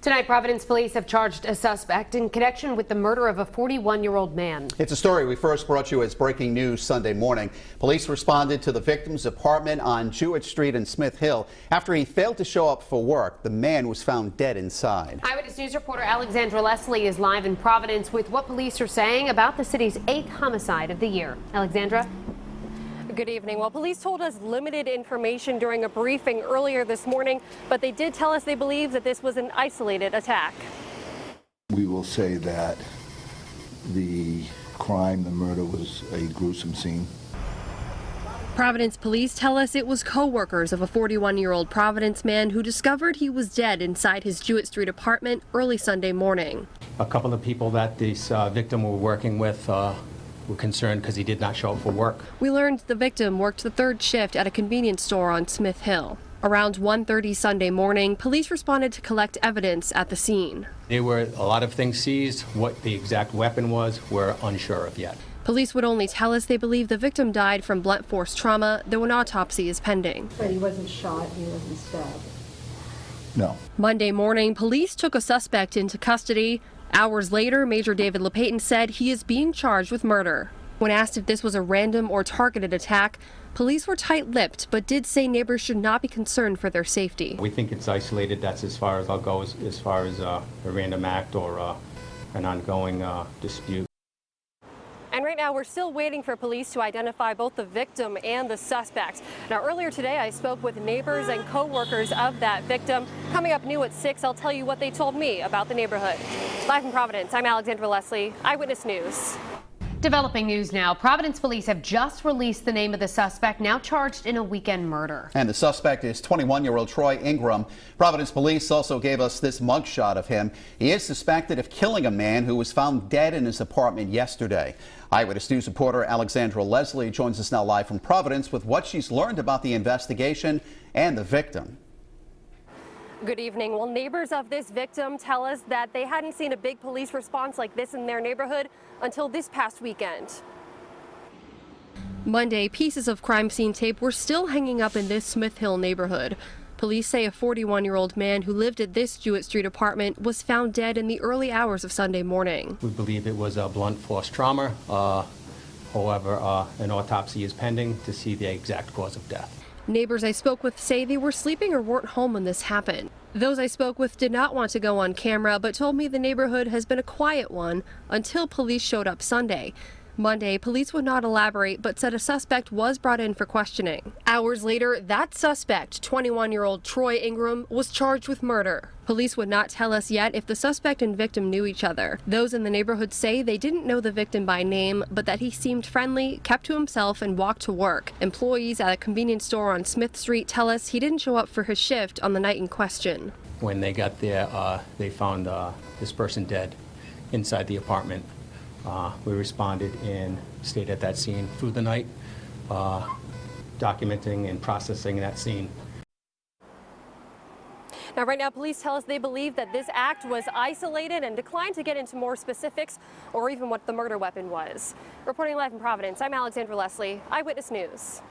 Tonight, Providence police have charged a suspect in connection with the murder of a 41-year-old man. It's a story we first brought you as breaking news Sunday morning. Police responded to the victim's apartment on Jewett Street in Smith Hill. After he failed to show up for work, the man was found dead inside. Eyewitness News reporter Alexandra Leslie is live in Providence with what police are saying about the city's 8th homicide of the year. Alexandra? Good evening. Well, police told us limited information during a briefing earlier this morning, but they did tell us they believe that this was an isolated attack. We will say that the crime, the murder, was a gruesome scene. Providence police tell us it was co-workers of a 41-year-old Providence man who discovered he was dead inside his Jewett Street apartment early Sunday morning. A couple of people that this victim were working with were concerned because he did not show up for work. We learned the victim worked the third shift at a convenience store on Smith Hill. Around 1:30 Sunday morning, police responded to collect evidence at the scene. There were a lot of things seized. What the exact weapon was, we're unsure of yet. Police would only tell us they believe the victim died from blunt force trauma, though an autopsy is pending. But he wasn't shot, he wasn't stabbed. No. Monday morning, police took a suspect into custody. Hours later, Major David LePayton said he is being charged with murder. When asked if this was a random or targeted attack, police were tight-lipped, but did say neighbors should not be concerned for their safety. We think it's isolated. That's as far as I'll go as far as a random act or an ongoing dispute. And right now, we're still waiting for police to identify both the victim and the suspect. Now, earlier today, I spoke with neighbors and co-workers of that victim. Coming up new at 6, I'll tell you what they told me about the neighborhood. Live from Providence, I'm Alexandra Leslie, Eyewitness News. Developing news now. Providence police have just released the name of the suspect, now charged in a weekend murder. And the suspect is 21-year-old Troy Ingram. Providence police also gave us this mugshot of him. He is suspected of killing a man who was found dead in his apartment yesterday. Eyewitness News reporter Alexandra Leslie joins us now live from Providence with what she's learned about the investigation and the victim. Good evening. Well, neighbors of this victim tell us that they hadn't seen a big police response like this in their neighborhood until this past weekend. Monday, pieces of crime scene tape were still hanging up in this Smith Hill neighborhood. Police say a 41-year-old man who lived at this Jewett Street apartment was found dead in the early hours of Sunday morning. We believe it was a blunt force trauma. However, an autopsy is pending to see the exact cause of death. Neighbors I spoke with say they were sleeping or weren't home when this happened. Those I spoke with did not want to go on camera, but told me the neighborhood has been a quiet one until police showed up Sunday. Monday, police would not elaborate, but said a suspect was brought in for questioning. Hours later, that suspect, 21-year-old Troy Ingram, was charged with murder. Police would not tell us yet if the suspect and victim knew each other. Those in the neighborhood say they didn't know the victim by name, but that he seemed friendly, kept to himself, and walked to work. Employees at a convenience store on Smith Street tell us he didn't show up for his shift on the night in question. When they got there, they found this person dead inside the apartment. We responded and stayed at that scene through the night, documenting and processing that scene. Now, right now, police tell us they believe that this act was isolated and declined to get into more specifics or even what the murder weapon was. Reporting live in Providence, I'm Alexandra Leslie, Eyewitness News.